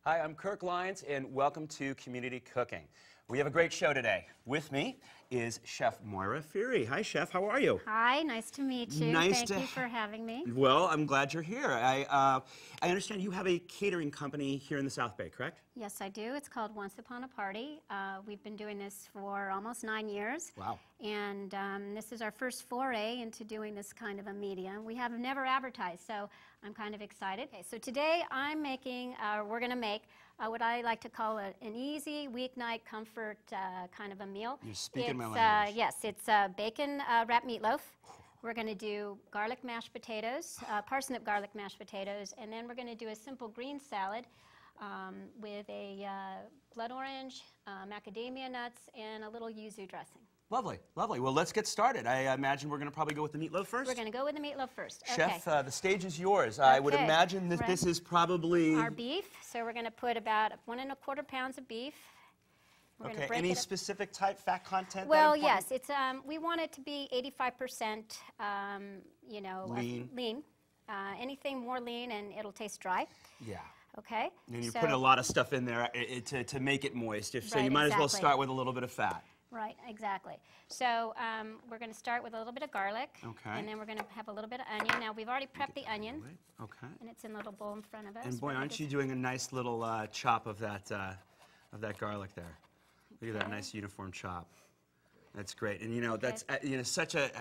Hi, I'm Kirk Leins, and welcome to Community Cooking. We have a great show today. With me is Chef Moira Feary. Hi, Chef. How are you? Hi, nice to meet you. Thank you for having me. Well, I'm glad you're here. I understand you have a catering company here in the South Bay, correct? Yes, I do. It's called Once Upon a Party. We've been doing this for almost 9 years. Wow. And this is our first foray into doing this kind of a medium. We have never advertised, so I'm kind of excited. Okay, so today I'm making, we're going to make what I like to call an easy weeknight comfort kind of a meal. You're speaking my language. Yes, it's bacon wrapped meatloaf. We're going to do garlic mashed potatoes, parsnip garlic mashed potatoes, and then we're going to do a simple green salad with a blood orange, macadamia nuts, and a little yuzu dressing. Lovely, lovely. Well, let's get started. I imagine we're going to probably go with the meatloaf first? We're going to go with the meatloaf first. Chef, okay. The stage is yours. I would imagine that this is probably... our beef. So we're going to put about 1 1/4 pounds of beef. Okay, any specific type fat content? Well, yes, it's we want it to be 85%, you know, lean. Anything more lean and it'll taste dry. Yeah. Okay. And you're putting a lot of stuff in there to make it moist, so you might as well start with a little bit of fat. Right, exactly. So we're going to start with a little bit of garlic. Okay. And then we're going to have a little bit of onion. Now, we've already prepped the onion. Okay. And it's in a little bowl in front of us. And boy, aren't you doing a nice little chop of that garlic there? Look at that nice uniform chop. That's great. And you know, that's you know, such a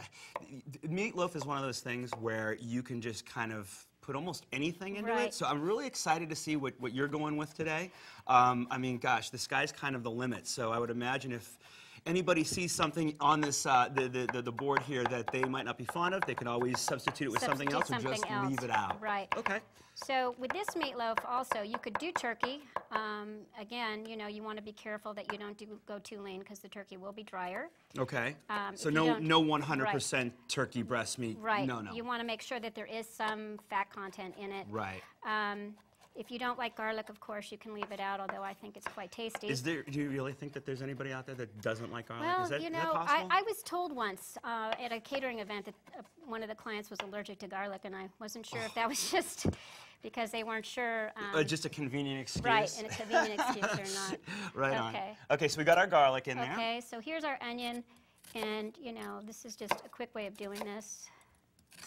meatloaf is one of those things where you can just kind of put almost anything into it. So I'm really excited to see what you're going with today. I mean, gosh, the sky's kind of the limit. So I would imagine if anybody sees something on this the board here that they might not be fond of, they can always substitute it with something else or just leave it out. Right. Okay. So with this meatloaf also, you could do turkey. Again, you know, you want to be careful that you don't go too lean because the turkey will be drier. Okay. So no 100% turkey breast meat. Right. No, no. You want to make sure that there is some fat content in it. Right. If you don't like garlic, of course, you can leave it out, although I think it's quite tasty. Do you really think that there's anybody out there that doesn't like garlic? Well, is that, you know, is that possible? I was told once at a catering event that one of the clients was allergic to garlic, and I wasn't sure if that was just because they weren't sure. Just a convenient excuse. Right, and a convenient excuse or not. Right on. Okay. Okay, so we got our garlic in there. Okay, so here's our onion, and, you know, this is just a quick way of doing this.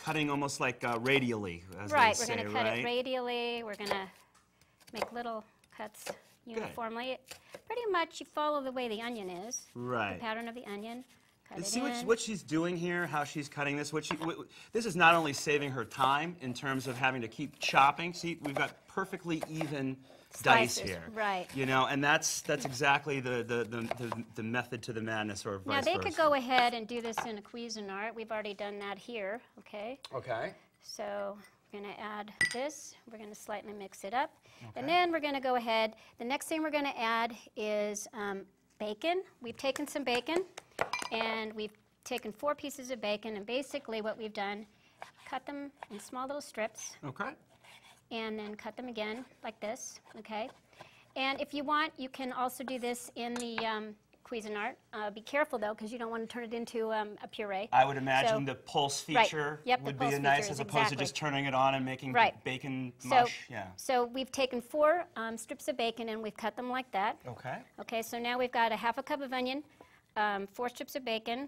Cutting almost like radially, as right, they say, we're going to cut it radially. We're going to make little cuts uniformly. Pretty much you follow the way the onion is. Right. The pattern of the onion. Cut And it see in. what she's doing here, how she's cutting this. This is not only saving her time in terms of having to keep chopping. See, we've got perfectly even dice here. Right. You know, and that's exactly the method to the madness, or vice versa. Now they could go ahead and do this in a Cuisinart. We've already done that here. Okay. Okay. So we're going to add this. We're going to slightly mix it up. Okay. And then we're going to go ahead. The next thing we're going to add is bacon. We've taken some bacon, and we've taken 4 pieces of bacon, and basically what we've done, cut them in small little strips. Okay. And then cut them again like this, okay? And if you want, you can also do this in the Cuisinart. Be careful, though, because you don't want to turn it into a puree. I would imagine the pulse feature would be nice, as opposed to just turning it on and making bacon mush. So we've taken 4 strips of bacon, and we've cut them like that. Okay. Okay, so now we've got a 1/2 cup of onion, 4 strips of bacon.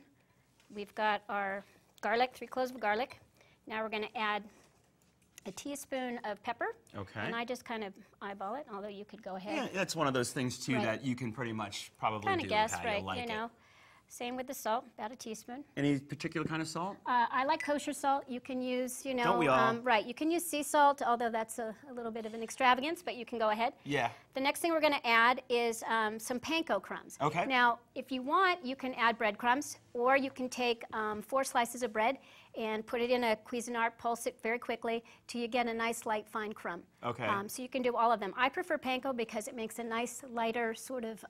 We've got our garlic, 3 cloves of garlic. Now we're going to add a teaspoon of pepper. Okay. And I just kind of eyeball it, although you could go ahead. Yeah, that's one of those things, too, that you can pretty much probably kind of guess, how you like you know. Same with the salt, about a teaspoon. Any particular kind of salt? I like kosher salt. You can use, you know. Don't we all? Right, you can use sea salt, although that's a little bit of an extravagance, but you can go ahead. Yeah. The next thing we're going to add is some panko crumbs. Okay. Now, if you want, you can add breadcrumbs, or you can take 4 slices of bread and put it in a Cuisinart, pulse it very quickly till you get a nice light fine crumb. Okay. So you can do all of them. I prefer panko because it makes a nice lighter sort of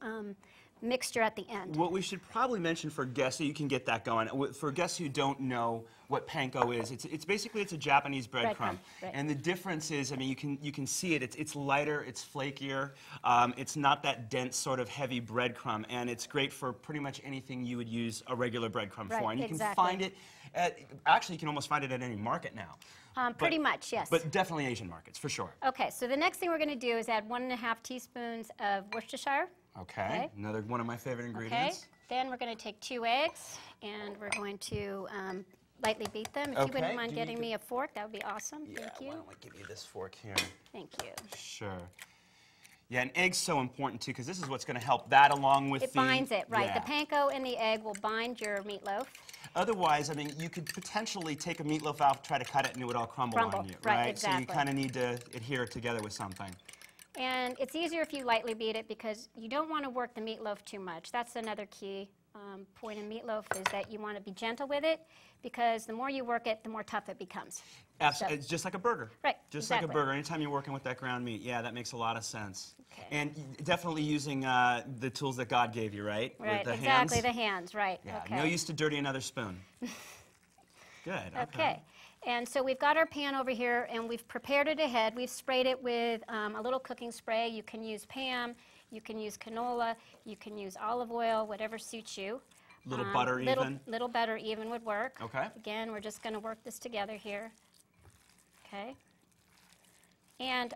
mixture at the end. What we should probably mention for guests, so you can get that going, for guests who don't know what panko is, it's basically a Japanese breadcrumb. And the difference is, I mean, you can see it. It's lighter, it's flakier, it's not that dense sort of heavy breadcrumb, and it's great for pretty much anything you would use a regular breadcrumb for. And you can find it Actually, you can almost find it at any market now. Pretty much, yes. But definitely Asian markets, for sure. Okay, so the next thing we're going to do is add 1.5 teaspoons of Worcestershire. Okay, another one of my favorite ingredients. Okay, then we're going to take 2 eggs, and we're going to lightly beat them. If you wouldn't mind getting me a fork, that would be awesome. Yeah, Thank you. why don't we give you this fork here? Thank you. Sure. Yeah, and egg's so important too, because this is what's going to help that along with It binds it, right. Yeah. The panko and the egg will bind your meatloaf. Otherwise, I mean, you could potentially take a meatloaf out, try to cut it, and it would all crumble on you, right? Exactly. So you kind of need to adhere it together with something. And it's easier if you lightly beat it because you don't want to work the meatloaf too much. That's another key point in meatloaf is that you want to be gentle with it because the more you work it, the more tough it becomes. Absolutely. It's just like a burger. Right, Just exactly. like a burger. Anytime you're working with that ground meat, yeah, that makes a lot of sense. Okay. And definitely using the tools that God gave you, right? Right, the exactly, hands. the hands, right. Yeah, Okay. no use to dirty another spoon. Good, Okay, and so we've got our pan over here and we've prepared it ahead. We've sprayed it with a little cooking spray. You can use Pam, you can use canola, you can use olive oil, whatever suits you. Little butter even? Little butter even would work. Okay. Again, we're just going to work this together here. Okay. And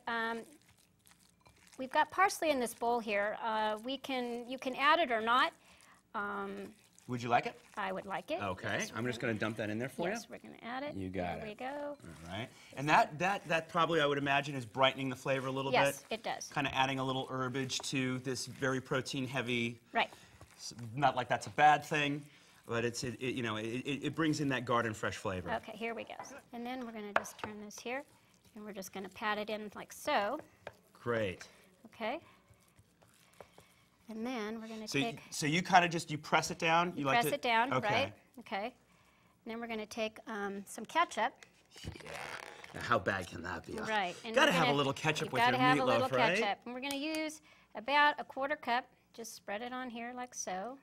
we've got parsley in this bowl here. You can add it or not. Would you like it? I would like it. Okay, Yes, I'm just going to dump that in there for you. yes, we're going to add it. You got There it. we go. All right. And that probably, I would imagine, is brightening the flavor a little bit. Yes, it does. Kind of adding a little herbage to this very protein-heavy. Right. Not like that's a bad thing, but it brings in that garden fresh flavor. Okay, here we go. And then we're going to just turn this here, and we're just going to pat it in like so. Great. Okay. And then we're going to take... So you kind of just, you press it down? You like press it down, okay. right? Okay. And then we're going to take some ketchup. Yeah. Now, how bad can that be? Right. And Got to we're have a gonna- little ketchup with You've your got to have a meatloaf, little right? ketchup. And we're going to use about 1/4 cup. Just spread it on here like so.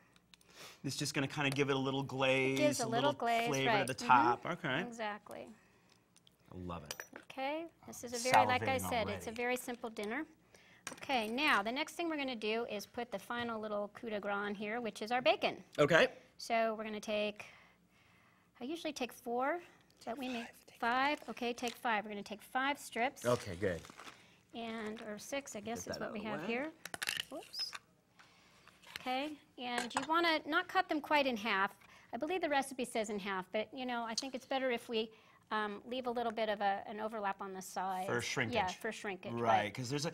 It's just going to kind of give it a little glaze, It gives a little glaze, flavor right. at the top. Okay. Exactly. I love it. Okay. This is a very, like I Salivating said, it's a already. very simple dinner. Okay, now the next thing we're going to do is put the final little coup de grace on here, which is our bacon. Okay. So we're going to take, I usually take 4, but we make 5. Okay, take 5. We're going to take 5 strips. Okay, good. And, or 6, I guess Get is that what out we of the have way. here. Whoops. Okay, and you want to not cut them quite in half. I believe the recipe says in half, but I think it's better if we leave a little bit of an overlap on the sides. For shrinkage. Yeah, for shrinkage. Right, because there's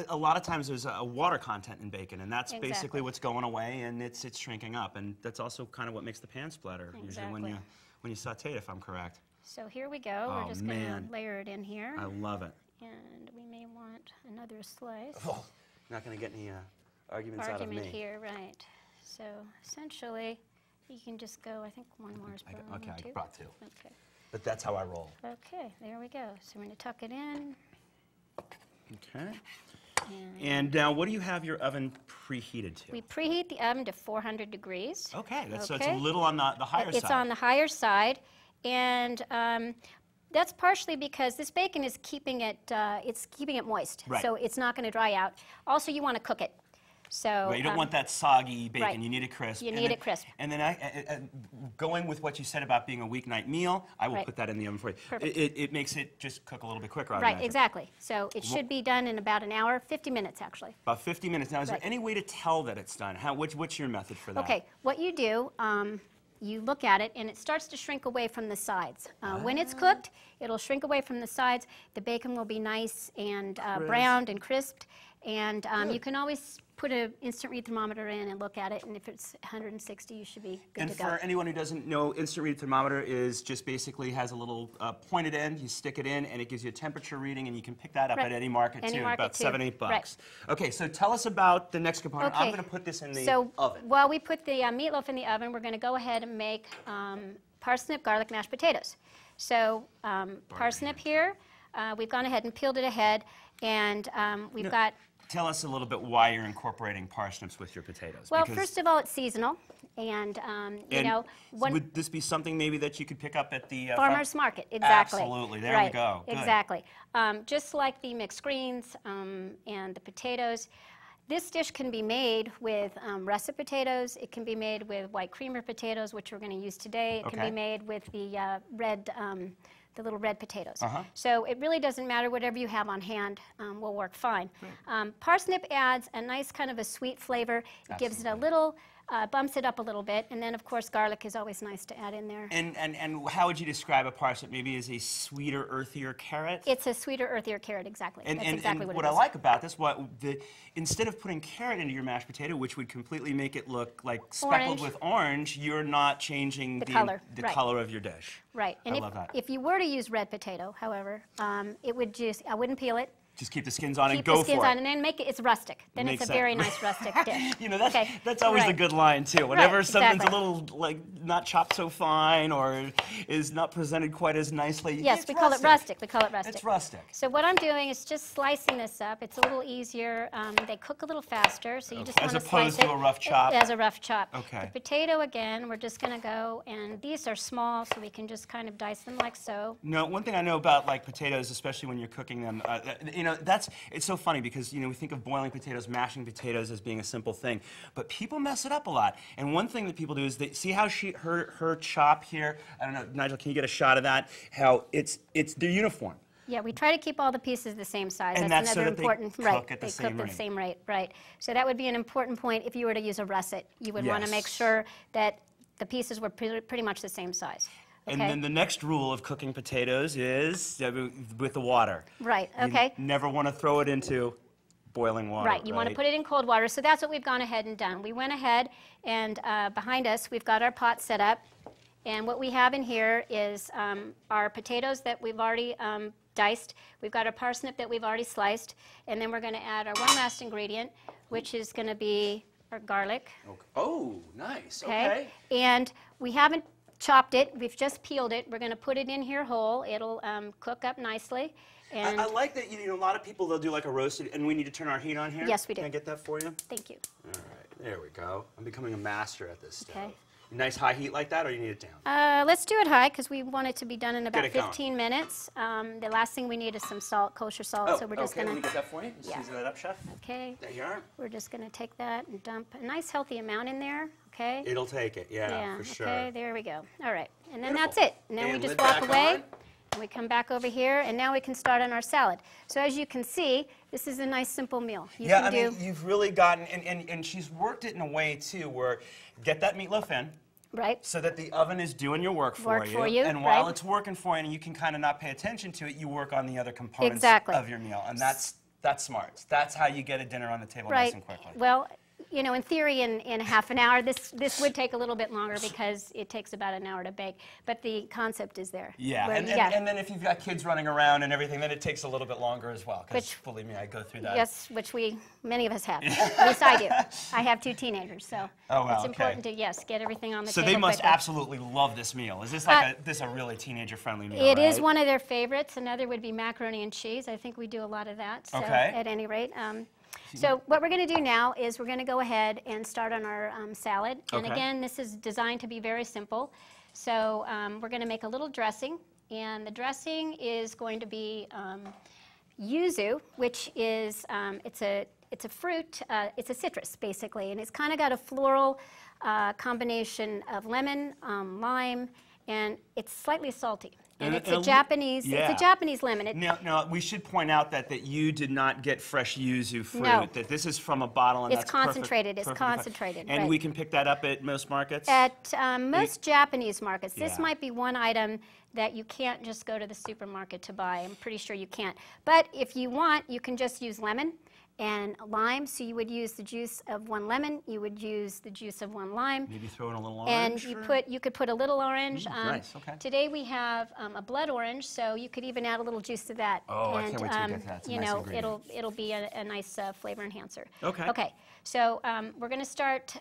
a lot of times there's a water content in bacon, and that's Exactly. basically what's going away, and it's shrinking up, and that's also kind of what makes the pan splatter usually Exactly. when you saute it, if I'm correct. So here we go. Oh, We're just going man. to layer it in here. I love it. And we may want another slice. Oh, not going to get any arguments out of me. Here, right. So essentially, you can just go, I think one more is I probably got- okay, I 2. brought 2. Okay. But that's how I roll. Okay, there we go. So we're going to tuck it in. Okay. And And now, what do you have your oven preheated to? we preheat the oven to 400 degrees. Okay, so it's Okay. a little on the higher side. It's on the higher side. And that's partially because this bacon is keeping it, moist. Right. So it's not going to dry out. Also, you want to cook it. So Right, you don't want that soggy bacon. right. You need it crisp. You And need then- it crisp. And then going with what you said about being a weeknight meal, I will Right. put that in the oven for you. Perfect. It makes it just cook a little bit quicker. I Right, imagine. exactly. So it should be done in about an hour, 50 minutes actually. About 50 minutes. Now, is Right. there any way to tell that it's done? What's your method for that? Okay, what you do, you look at it and it starts to shrink away from the sides. When it's cooked, it'll shrink away from the sides. The bacon will be nice and browned and crisped. And you can always put an instant read thermometer in and look at it, and if it's 160, you should be good And to for go. anyone who doesn't know, instant read thermometer is just basically has a little pointed end. You stick it in, and it gives you a temperature reading, and you can pick that up Right. at any market Any too, market about too. $7, $8. Right. Okay, so tell us about the next component. I'm Okay. going to put this in the So oven. while we put the meatloaf in the oven, we're going to go ahead and make parsnip garlic mashed potatoes. So parsnip here, we've gone ahead and peeled it ahead, and we've got... Tell us a little bit why you're incorporating parsnips with your potatoes. Well, because- first of all, it's seasonal, and and would this be something maybe that you could pick up at the farmer's market, exactly. Absolutely, there we right. go. Good. Exactly. Just like the mixed greens and the potatoes, This dish can be made with russet potatoes. It can be made with white creamer potatoes, which we're going to use today. It can be made with the the little red potatoes. So it really doesn't matter. Whatever you have on hand will work fine. Parsnip adds a nice kind of a sweet flavor. It gives it a little, bumps it up a little bit. And then, of course, garlic is always nice to add in there. And how would you describe a parsnip? Maybe as a sweeter, earthier carrot? It's a sweeter, earthier carrot, exactly. That's exactly what it is. What I like about this, instead of putting carrot into your mashed potato, which would completely make it look like speckled with orange, you're not changing the color of your dish. Right. And I love that. If you were to use red potato, however, it would I wouldn't peel it. Just keep the skins on and go for it. Keep the skins on, and then make it, it's rustic. Then it's a very nice rustic dish. You know, that's always the good line, too. Whenever something's a little, like, not chopped so fine or is not presented quite as nicely. Yes, we call it rustic. We call it rustic. It's rustic. So what I'm doing is just slicing this up. It's a little easier. They cook a little faster, so you just want to slice it. As opposed to a rough chop? As a rough chop. Okay. The potato, again, we're just going to go, and these are small, so we can just kind of dice them like so. No, one thing I know about, like, potatoes, especially when you're cooking them, you know, it's so funny because, you know, we think of boiling potatoes, mashing potatoes as being a simple thing, but people mess it up a lot. And one thing that people do is they see how her chop here. I don't know, Nigel, can you get a shot of that? How they're uniform. Yeah, we try to keep all the pieces the same size. And that's so another that important. They cook at the same rate. They cook at the same rate, right? So that would be an important point if you were to use a russet. You would want to make sure that the pieces were pretty much the same size. And then the next rule of cooking potatoes is with the water. Right, okay. You never want to throw it into boiling water. Right, you want to put it in cold water. So that's what we've gone ahead and done. We went ahead and behind us we've got our pot set up. And what we have in here is our potatoes that we've already diced. We've got our parsnip that we've already sliced. And then we're going to add our one last ingredient, which is going to be our garlic. Okay. Oh, nice. Okay. And we haven't chopped it. We've just peeled it. We're going to put it in here whole. It'll cook up nicely. And I like that, you know, a lot of people, they'll do like a roasted, and we need to turn our heat on here? Yes, we do. Can I get that for you? Thank you. All right, there we go. I'm becoming a master at this stuff. Okay. Nice high heat like that, or you need it down? Let's do it high, because we want it to be done in about 15 minutes. The last thing we need is some salt, kosher salt, so we're just going to... let me get that for you. Season that up, Chef. Okay. There you are. We're just going to take that and dump a nice healthy amount in there, okay? It'll take it, yeah, for sure. Okay, there we go. All right, and then that's it. And then we just walk away, and we come back over here, and now we can start on our salad. So as you can see, this is a nice simple meal. I mean, you've really gotten, and she's worked it in a way, too, where get that meatloaf in. Right. So that the oven is doing your work for you. And while it's working for you and you can kind of not pay attention to it, you work on the other components of your meal. And that's smart. That's how you get a dinner on the table nice and quickly. Well, you know, in theory, in half an hour, this would take a little bit longer because it takes about an hour to bake. But the concept is there. Yeah, and then if you've got kids running around and everything, then it takes a little bit longer as well. Because believe me, I go through that. Yes, which many of us have. At least I do. I have 2 teenagers, so it's important to get everything on the table. So they must absolutely love this meal. Is this like a really teenager-friendly meal? It is one of their favorites. Another would be macaroni and cheese. I think we do a lot of that. So at any rate. So what we're going to do now is we're going to go ahead and start on our salad. And again, this is designed to be very simple. So we're going to make a little dressing. And the dressing is going to be yuzu, which is, it's a fruit, it's a citrus, basically. And it's kind of got a floral combination of lemon, lime, and it's slightly salty. And it's a Japanese lemon. Now, we should point out that you did not get fresh yuzu fruit. No. That this is from a bottle, and it's concentrated. It's concentrated. And we can pick that up at most markets? At most Japanese markets. This might be one item that you can't just go to the supermarket to buy. I'm pretty sure you can't. But if you want, you can just use lemon and lime. So you would use the juice of 1 lemon. You would use the juice of 1 lime. Maybe throw in a little orange. And you could put a little orange. Nice. Okay. Today we have a blood orange, so you could even add a little juice to that. Oh, I can't wait to get that. It's a nice ingredient. It'll be a nice flavor enhancer. Okay. Okay. So we're going to start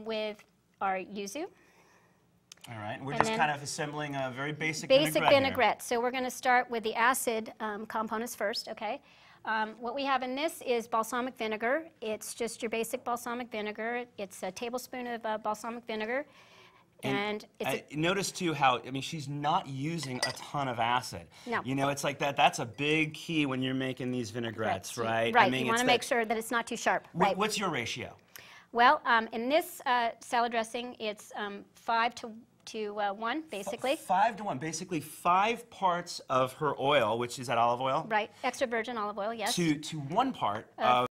with our yuzu. All right. We're just kind of assembling a very basic vinaigrette. So we're going to start with the acid components first. Okay. What we have in this is balsamic vinegar. It's just your basic balsamic vinegar. It's a tablespoon of balsamic vinegar. And notice too how, I mean, she's not using a ton of acid. No. You know, it's like that's a big key when you're making these vinaigrettes, right? Right, I mean, you want to make sure that it's not too sharp. Right. What's your ratio? Well, in this salad dressing, it's 5 to 1, basically. 5 to 1, basically 5 parts of her oil, which is that olive oil? Right, extra virgin olive oil, yes. To 1 part of